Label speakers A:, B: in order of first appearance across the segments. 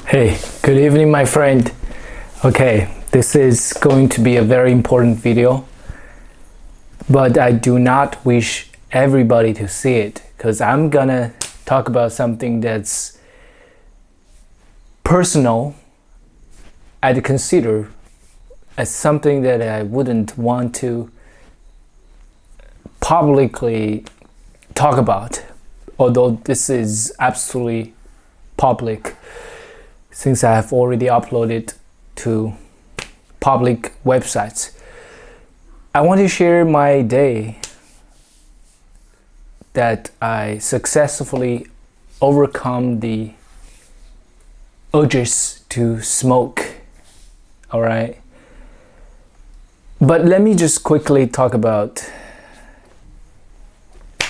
A: Hey, good evening, my friend. Okay, this is going to be a very important video, but I do not wish everybody to see it because I'm gonna talk about something that's personal. I'd consider as something that I wouldn't want to publicly talk about, although this is absolutely public since I have already uploaded to public websites. I want to share my day that I successfully overcome the urges to smoke. All right. But let me just quickly talk about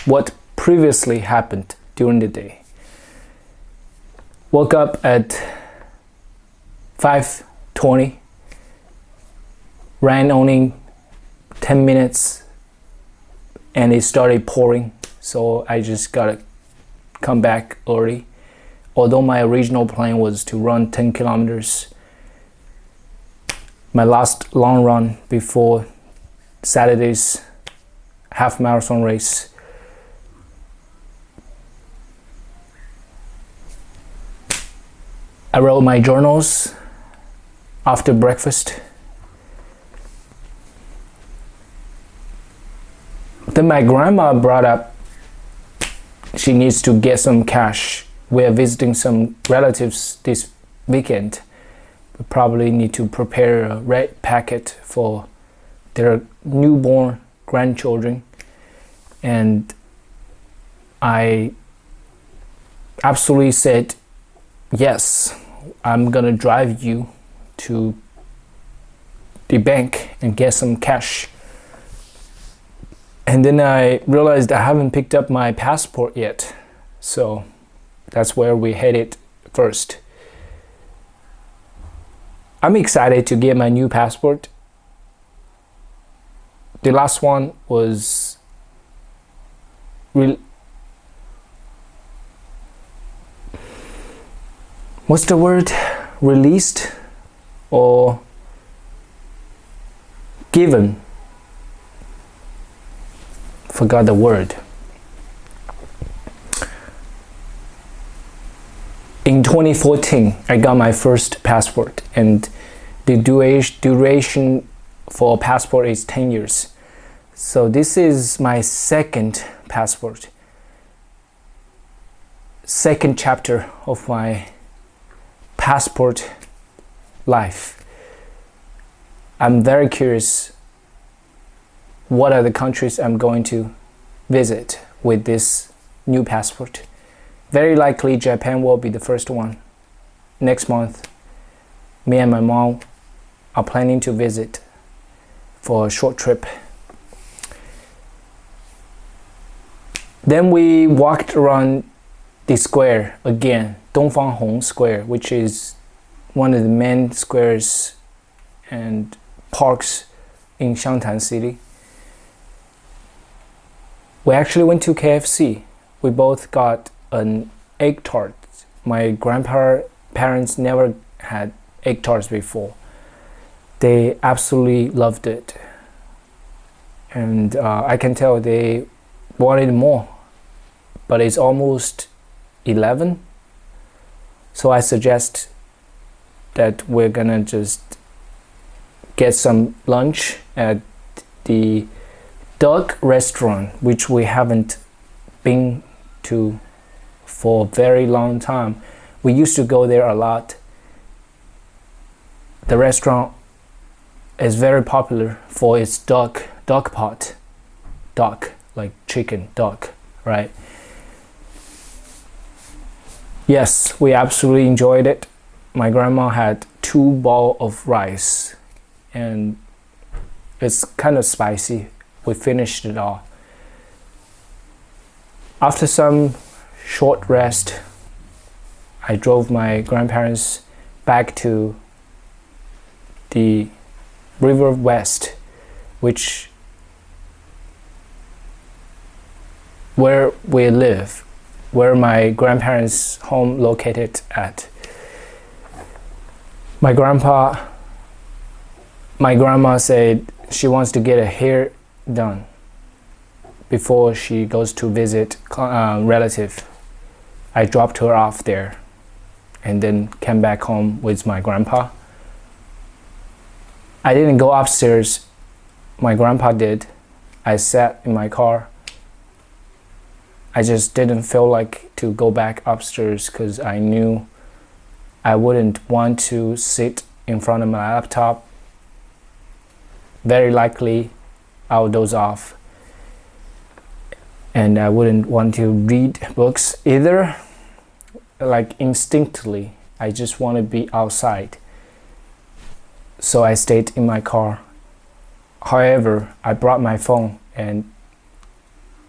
A: what previously happened during the day. Woke up at 5:20, ran only 10 minutes and it started pouring, so I just gotta come back early. Although my original plan was to run 10 kilometers, my last long run before Saturday's half marathon race. I wrote my journals after breakfast. Then my grandma brought up she needs to get some cash. We are visiting some relatives this weekend. We probably need to prepare a red packet for their newborn grandchildren. And I absolutely said, yes, I'm gonna drive you to the bank and get some cash. And then I realized I haven't picked up my passport yet, so that's where we headed first. I'm excited to get my new passport. The last one was what's the word? Released or given? Forgot the word. In 2014, I got my first passport, and the duration for a passport is 10 years. So this is my second passport. Second chapter of my passport life. I'm very curious what are the countries I'm going to visit with this new passport. Very likely Japan will be the first one. Next month, me and my mom are planning to visit for a short trip. Then we walked around the square again, Dongfanghong Square, which is one of the main squares and parks in Xiangtan City. We actually went to KFC. We both got an egg tart. My grandparents never had egg tarts before. They absolutely loved it. And I can tell they wanted more. But it's almost 11. So I suggest that we're gonna just get some lunch at the duck restaurant, which we haven't been to for a very long time. We used to go there a lot. The restaurant is very popular for its duck pot. Duck, like chicken, duck, right? Yes, we absolutely enjoyed it. My grandma had 2 bowls of rice and it's kind of spicy. We finished it all. After some short rest, I drove my grandparents back to the River West, which where we live, where my grandparents' home located at. My grandma said she wants to get her hair done before she goes to visit relative. I dropped her off there and then came back home with my grandpa. I didn't go upstairs. My grandpa did. I sat in my car. I just didn't feel like to go back upstairs because I knew I wouldn't want to sit in front of my laptop. Very likely I'll doze off. And I wouldn't want to read books either. Like instinctively, I just want to be outside. So I stayed in my car. However, I brought my phone and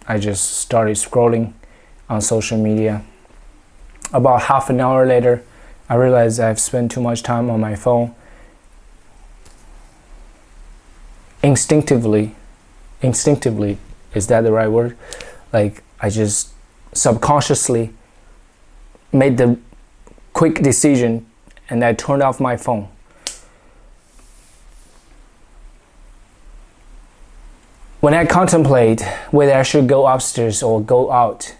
A: I just started scrolling on social media. About half an hour later, I realized I've spent too much time on my phone. Instinctively, is that the right word? Like I just subconsciously made the quick decision and I turned off my phone. When I contemplate whether I should go upstairs or go out,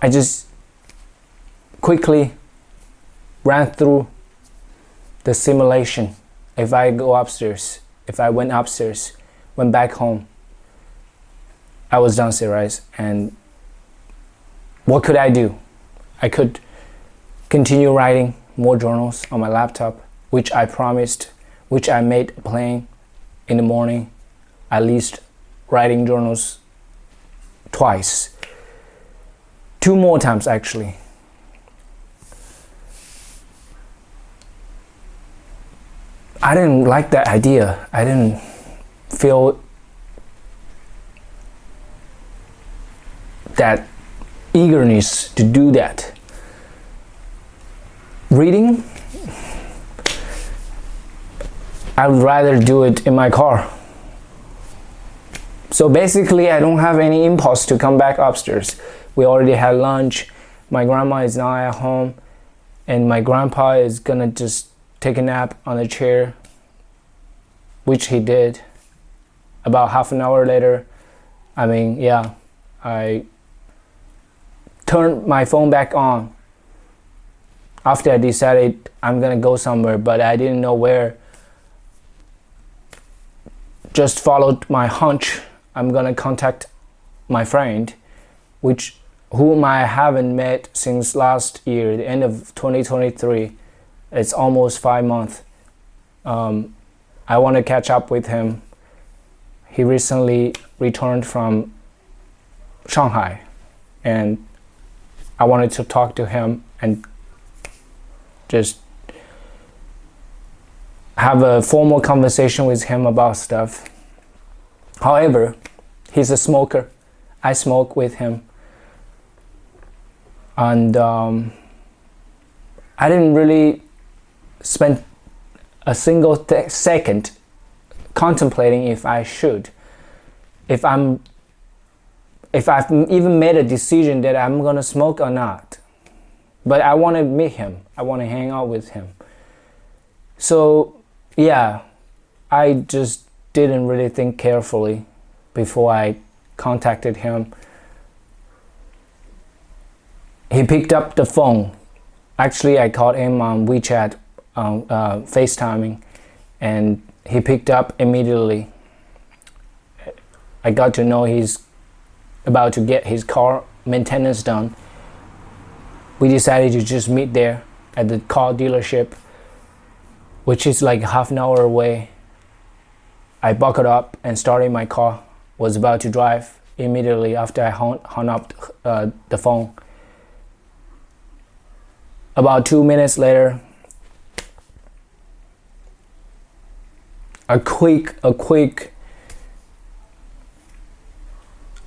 A: I just quickly ran through the simulation. If I go upstairs, if I went upstairs, went back home, I was downstairs, and what could I do? I could continue writing more journals on my laptop, which I promised, which I made a plan in the morning, at least writing journals twice. 2 more times actually. I didn't like that idea. I didn't feel that eagerness to do that. Reading, I would rather do it in my car. So basically, I don't have any impulse to come back upstairs. We already had lunch. My grandma is now at home, and my grandpa is gonna just take a nap on a chair, which he did. About half an hour later, I turned my phone back on after I decided I'm gonna go somewhere, but I didn't know where. Just followed my hunch. I'm gonna contact my friend, whom I haven't met since last year, the end of 2023. It's almost 5 months. I want to catch up with him. He recently returned from Shanghai, and I wanted to talk to him and just have a formal conversation with him about stuff. However, he's a smoker. I smoke with him. And I didn't really spend a single second contemplating if I should. If I've even made a decision that I'm gonna smoke or not. But I want to meet him. I want to hang out with him. So yeah, I just didn't really think carefully before I contacted him. He picked up the phone. Actually, I called him on WeChat, FaceTiming, and he picked up immediately. I got to know he's about to get his car maintenance done. We decided to just meet there at the car dealership, which is like half an hour away. I buckled up and started my car. Was about to drive immediately after I hung up the phone. About 2 minutes later, a quick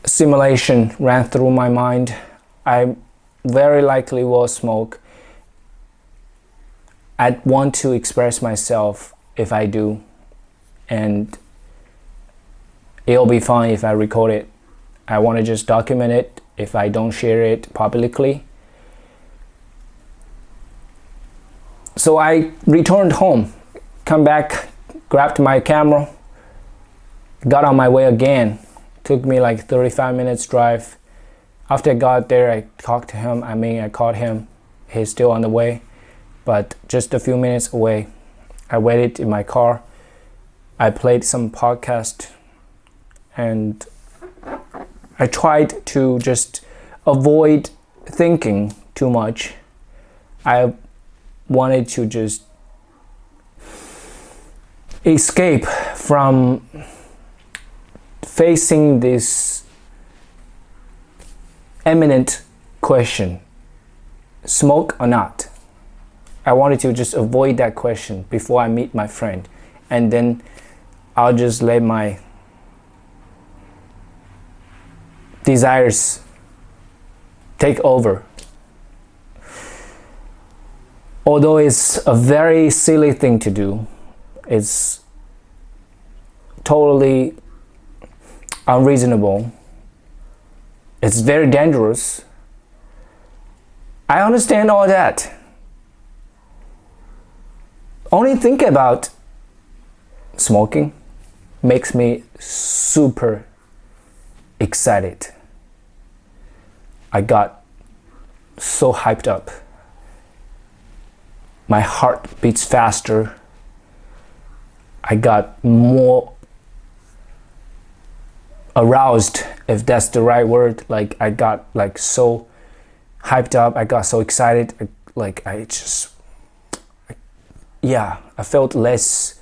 A: simulation ran through my mind. I very likely will smoke. I'd want to express myself if I do, and it'll be fine if I record it. I want to just document it if I don't share it publicly. So I returned home, come back, grabbed my camera, got on my way again. Took me like 35 minutes drive. After I got there, I talked to him. I called him. He's still on the way, but just a few minutes away. I waited in my car. I played some podcast, and I tried to just avoid thinking too much. I wanted to just escape from facing this imminent question, smoke or not. I wanted to just avoid that question before I meet my friend, and then I'll just let my desires take over. Although it's a very silly thing to do, it's totally unreasonable. It's very dangerous. I understand all that. Only think about smoking makes me super excited. I got so hyped up. My heart beats faster. I got more aroused, if that's the right word. Like I got like so hyped up. I got so excited. I felt less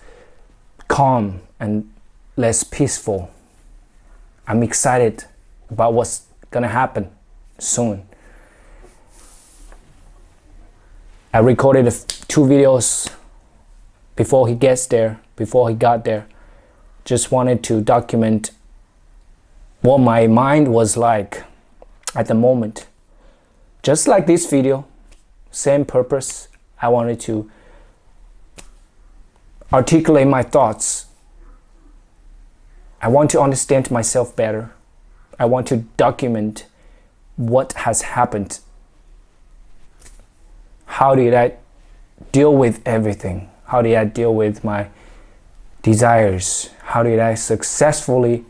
A: calm and less peaceful. I'm excited about what's gonna happen soon. I recorded 2 videos before he got there. Just wanted to document what my mind was like at the moment. Just like this video, same purpose. I wanted to articulate my thoughts. I want to understand myself better. I want to document what has happened. How did I deal with everything? How did I deal with my desires? How did I successfully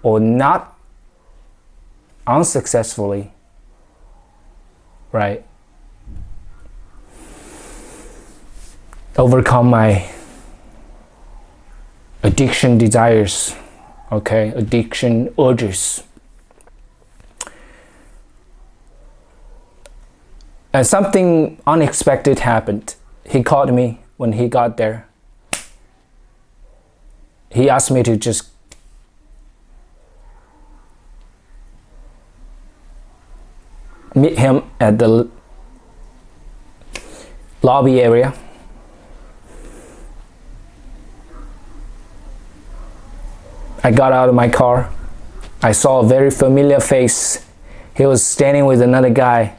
A: or not unsuccessfully, right, overcome my addiction desires, okay, addiction urges. And something unexpected happened. He called me when he got there. He asked me to just meet him at the lobby area. I got out of my car. I saw a very familiar face. He was standing with another guy.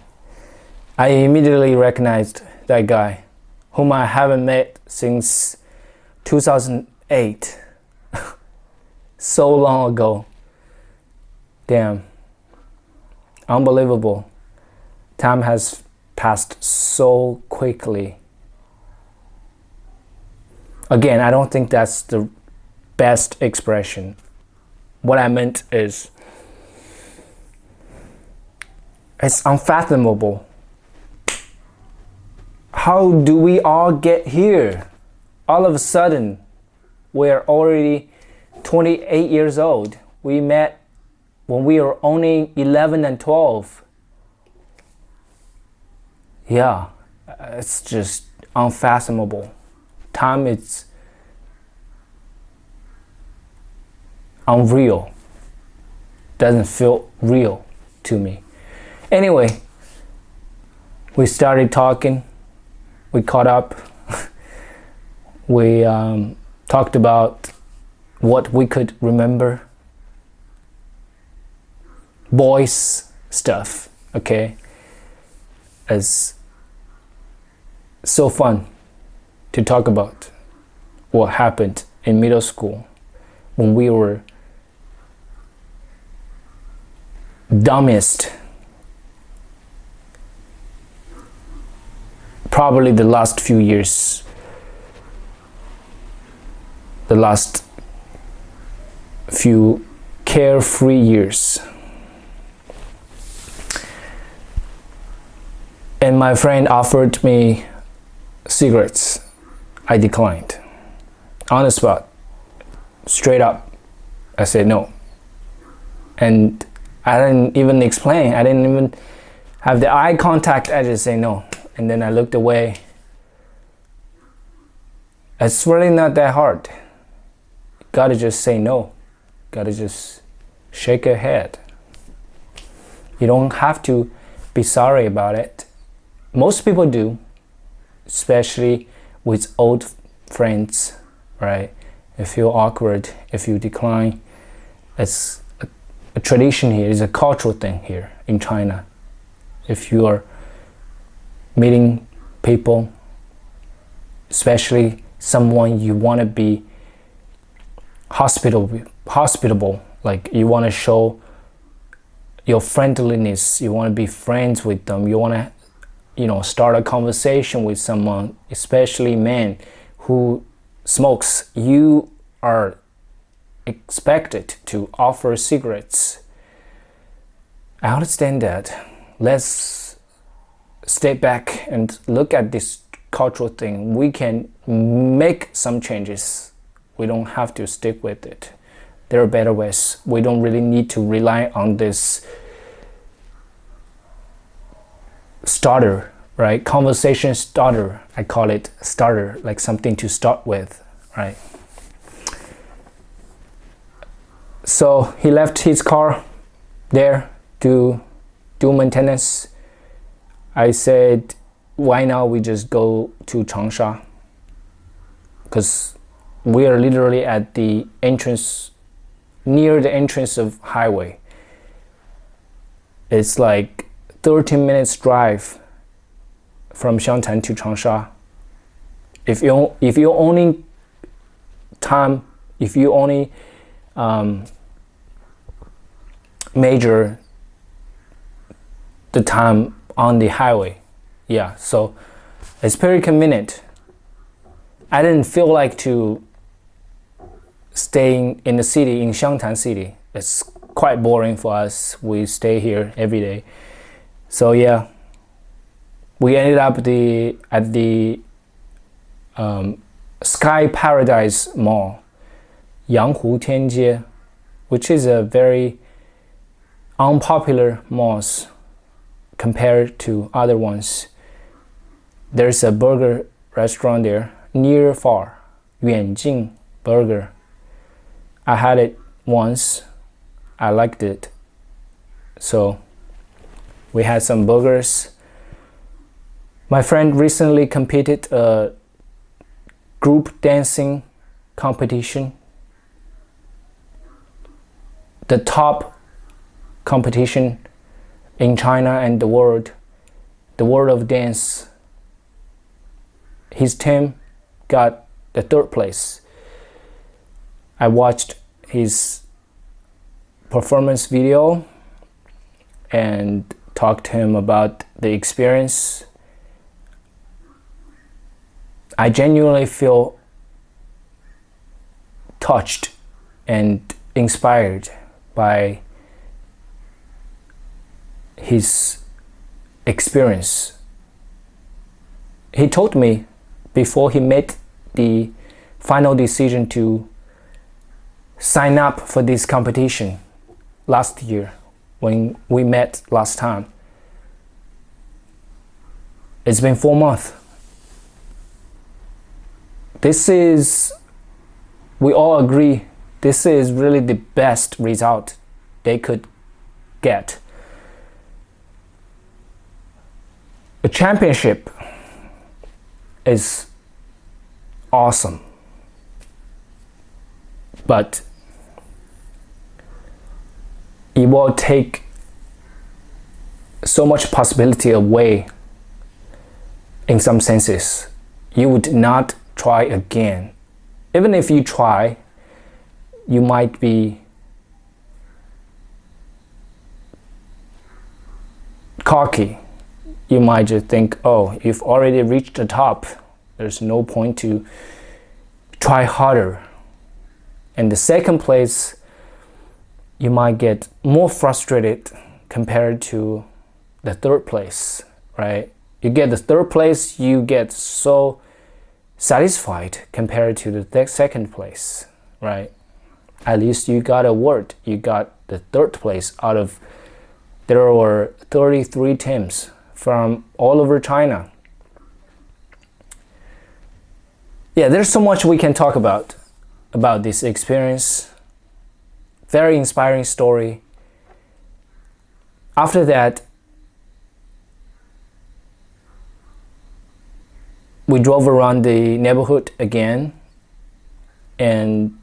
A: I immediately recognized that guy, whom I haven't met since 2008. So long ago. Damn. Unbelievable. Time has passed so quickly. Again, I don't think that's the best expression. What I meant is, it's unfathomable. How do we all get here? All of a sudden, we're already 28 years old. We met when we were only 11 and 12. Yeah, it's just unfathomable. Time is unreal. Doesn't feel real to me. Anyway, we started talking. We caught up. We talked about what we could remember. Boys stuff, okay? It's so fun to talk about what happened in middle school when we were dumbest probably the last few years, the last few carefree years. And my friend offered me cigarettes. I declined. On the spot. Straight up. I said no. And I didn't even explain. I didn't even have the eye contact. I just say no. And then I looked away. It's really not that hard. You gotta just say no. Gotta just shake your head. You don't have to be sorry about it. Most people do, especially with old friends, right? You feel awkward if you decline. It's a tradition here, it's a cultural thing here in China. If you are meeting people, especially someone you want to be hospitable, like you want to show your friendliness, you want to be friends with them, you want to start a conversation with someone, especially men who smokes, you are expected to offer cigarettes. I understand that. Let's step back and look at this cultural thing. We can make some changes. We don't have to stick with it. There are better ways. We don't really need to rely on this starter, right? Conversation starter. I call it starter, like something to start with, right? So he left his car there to do maintenance. I said, why not we just go to Changsha? Because we are literally at the entrance, near the entrance of highway. It's like 13 minutes drive from Xiangtan to Changsha. If you only measure the time on the highway, yeah, so it's very convenient. I didn't feel like to staying in the city, in Xiangtan city. It's quite boring for us. We stay here every day. So yeah, we ended up at the Sky Paradise Mall, Yanghu Tianjie, which is a very unpopular malls compared to other ones. There's a burger restaurant there, near far, 远近 burger. I had it once. I liked it. So we had some burgers. My friend recently competed a group dancing competition. The top competition in China and the world of dance. His team got the third place. I watched his performance video and talked to him about the experience. I genuinely feel touched and inspired by his experience. He told me before he made the final decision to sign up for this competition last year when we met last time. It's been 4 months. We all agree, this is really the best result they could get. A championship is awesome, but it will take so much possibility away in some senses. You would not try again. Even if you try, you might be cocky. you might just think, oh, you've already reached the top. There's no point to try harder. And the second place, you might get more frustrated compared to the third place, right? You get the third place, you get so satisfied compared to the second place, right? At least you got a word. You got the third place out of, there were 33 teams from all over China. Yeah, there's so much we can talk about this experience. Very inspiring story. After that, we drove around the neighborhood again, and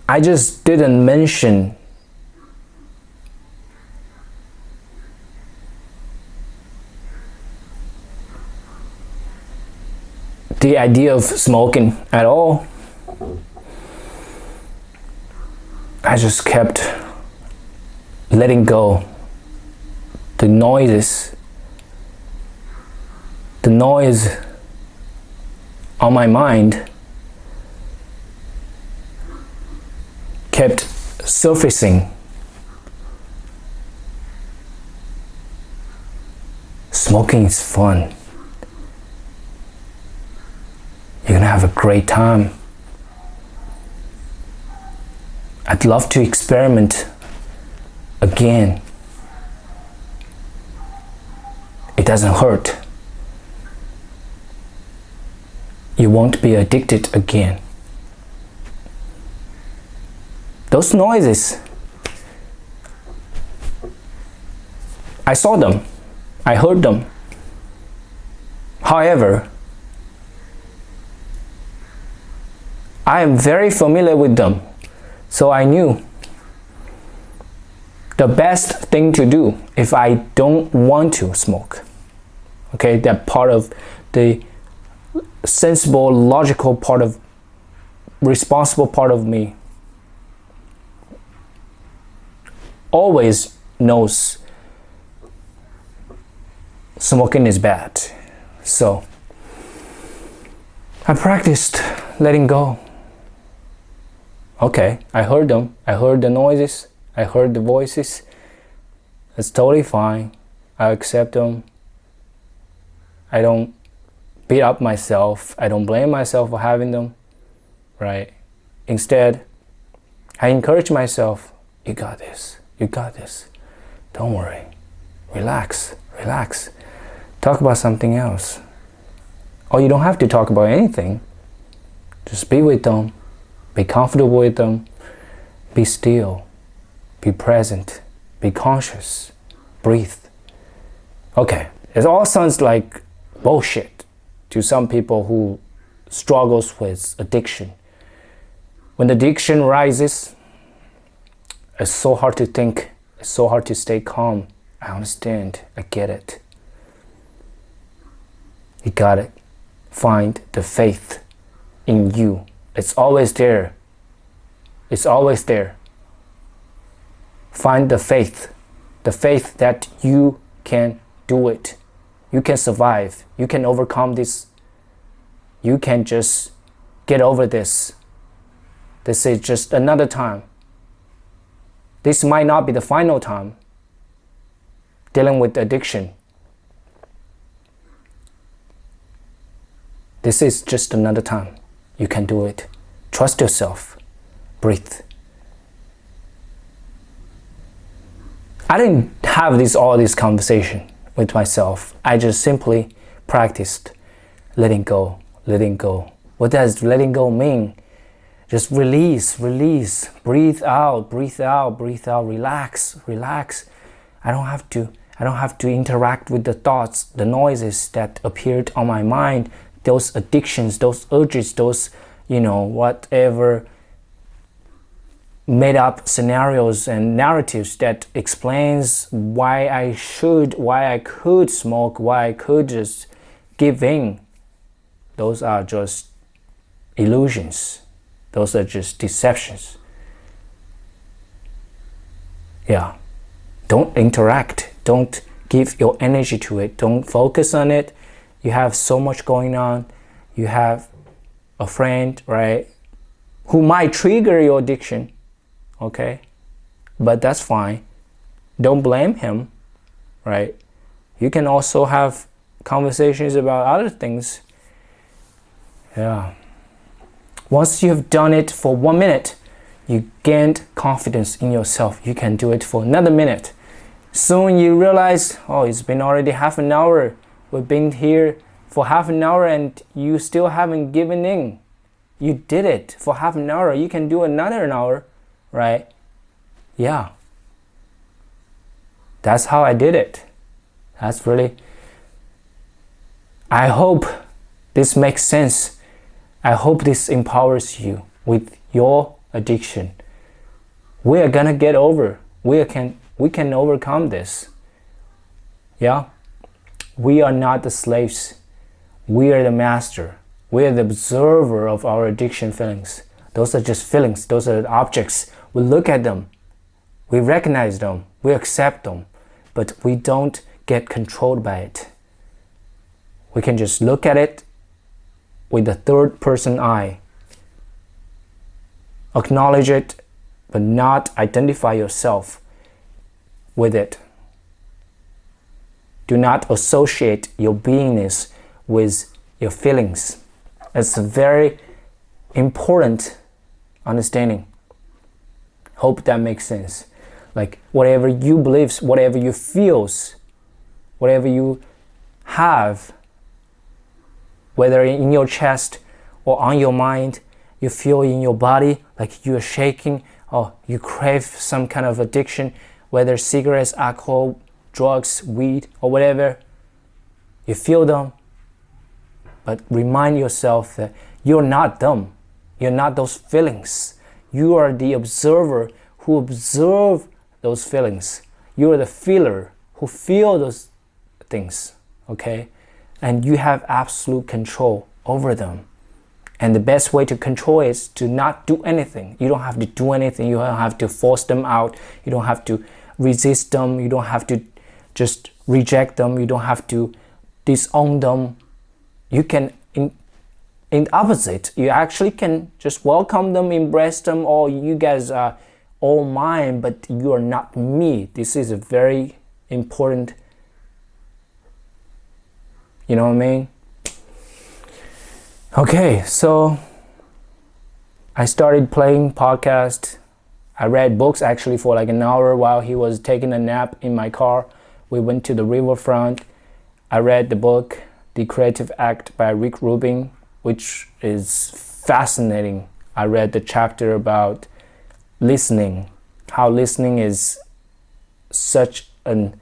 A: I just didn't mention the idea of smoking at all. I just kept letting go. The noises, the noise on my mind kept surfacing. Smoking is fun. You're gonna have a great time. I'd love to experiment again. It doesn't hurt. You won't be addicted again. Those noises, I saw them, I heard them. However, I am very familiar with them, so I knew the best thing to do if I don't want to smoke. Okay, that part of the sensible, logical part of, responsible part of me always knows smoking is bad. So I practiced letting go. Okay, I heard them. I heard the noises. I heard the voices. It's totally fine. I accept them. I don't beat up myself. I don't blame myself for having them, right? Instead, I encourage myself. You got this. You got this. Don't worry. Relax. Relax. Talk about something else. Or you don't have to talk about anything. Just be with them. Be comfortable with them. Be still. Be present. Be conscious. Breathe. Okay, it all sounds like bullshit to some people who struggles with addiction. When the addiction rises, it's so hard to think. It's so hard to stay calm. I understand. I get it. You got it. Find the faith in you. It's always there. It's always there. Find the faith that you can do it. You can survive. You can overcome this. You can just get over this. This is just another time. This might not be the final time dealing with addiction. This is just another time. You can do it. Trust yourself. Breathe. I didn't have all this conversation with myself. I just simply practiced letting go, letting go. What does letting go mean? Just release, release, breathe out, breathe out, breathe out, relax, relax. I don't have to interact with the thoughts, the noises that appeared on my mind, those addictions, those urges, those, whatever made up scenarios and narratives that explains why I could smoke, why I could just give in. Those are just illusions. Those are just deceptions. Yeah. Don't interact. Don't give your energy to it. Don't focus on it. You have so much going on. You have a friend, right, who might trigger your addiction, okay? But that's fine. Don't blame him, right? You can also have conversations about other things. Yeah. Once you've done it for 1 minute, you gained confidence in yourself. You can do it for another minute. Soon you realize, oh, it's been already half an hour. We've been here for half an hour and you still haven't given in. You did it for half an hour. You can do another an hour, right? Yeah. That's how I did it. That's really... I hope this makes sense. I hope this empowers you with your addiction. We are gonna get over. We can overcome this. Yeah? We are not the slaves. We are the master. We are the observer of our addiction feelings. Those are just feelings. Those are objects. We look at them. We recognize them. We accept them. But we don't get controlled by it. We can just look at it with the third person eye. Acknowledge it, but not identify yourself with it. Do not associate your beingness with your feelings. It's a very important understanding. Hope that makes sense. Like whatever you believe, whatever you feel, whatever you have, whether in your chest or on your mind, you feel in your body like you are shaking, or you crave some kind of addiction, whether cigarettes, alcohol, drugs, weed, or whatever, you feel them. But remind yourself that you're not them. You're not those feelings. You are the observer who observe those feelings. You are the feeler who feel those things, okay? And you have absolute control over them. And the best way to control is to not do anything. You don't have to do anything. You don't have to force them out. You don't have to resist them. You don't have to just reject them. You don't have to disown them. You can, in the opposite, you actually can just welcome them, embrace them. Oh, you guys are all mine, but you are not me. This is a very important, you know what I mean? Okay, so I started playing podcast. I read books actually for like an hour while he was taking a nap in my car. We went to the riverfront. I read the book, The Creative Act by Rick Rubin, which is fascinating. I read the chapter about listening, how listening is such an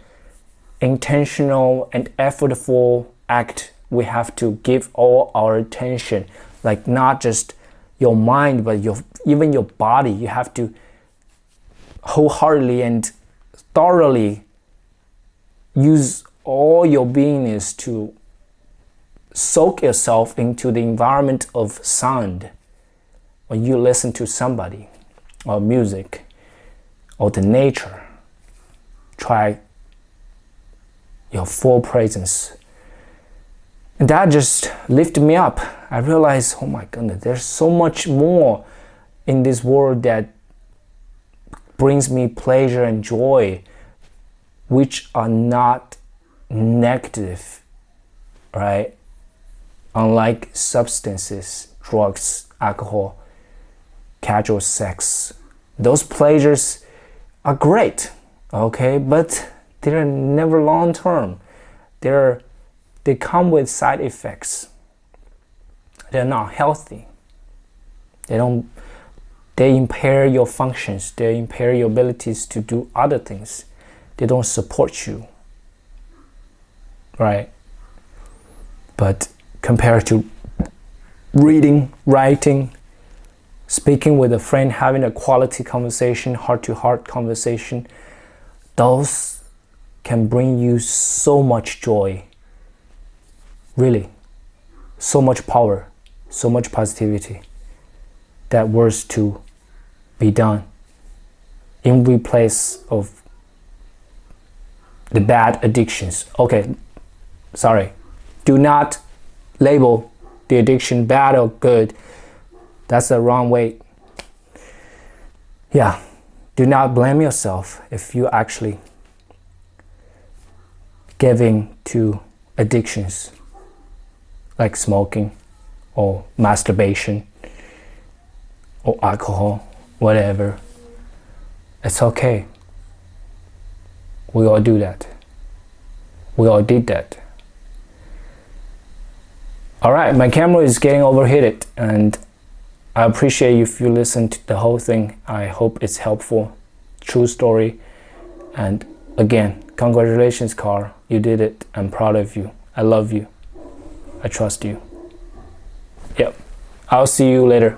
A: intentional and effortful act. We have to give all our attention, like not just your mind, but even your body. You have to wholeheartedly and thoroughly use all your beingness to soak yourself into the environment of sound. When you listen to somebody, or music, or the nature, try your full presence. And that just lifted me up. I realized, oh my goodness, there's so much more in this world that brings me pleasure and joy, which are not negative, right? Unlike substances, drugs, alcohol, casual sex. Those pleasures are great, okay? But they're never long-term. They come with side effects. They're not healthy. They impair your functions. They impair your abilities to do other things. They don't support you, right? But compared to reading, writing, speaking with a friend, having a quality conversation, heart-to-heart conversation, those can bring you so much joy. Really, so much power, so much positivity that worth to be done. in replace of the bad addictions. Okay, sorry. Do not label the addiction bad or good. That's the wrong way. Yeah, do not blame yourself if you actually giving to addictions like smoking or masturbation or alcohol, whatever. It's okay. We all do that. We all did that. Alright, my camera is getting overheated, and I appreciate if you listen to the whole thing. I hope it's helpful. True story. And again, congratulations, Carl. You did it. I'm proud of you. I love you. I trust you. Yep. I'll see you later.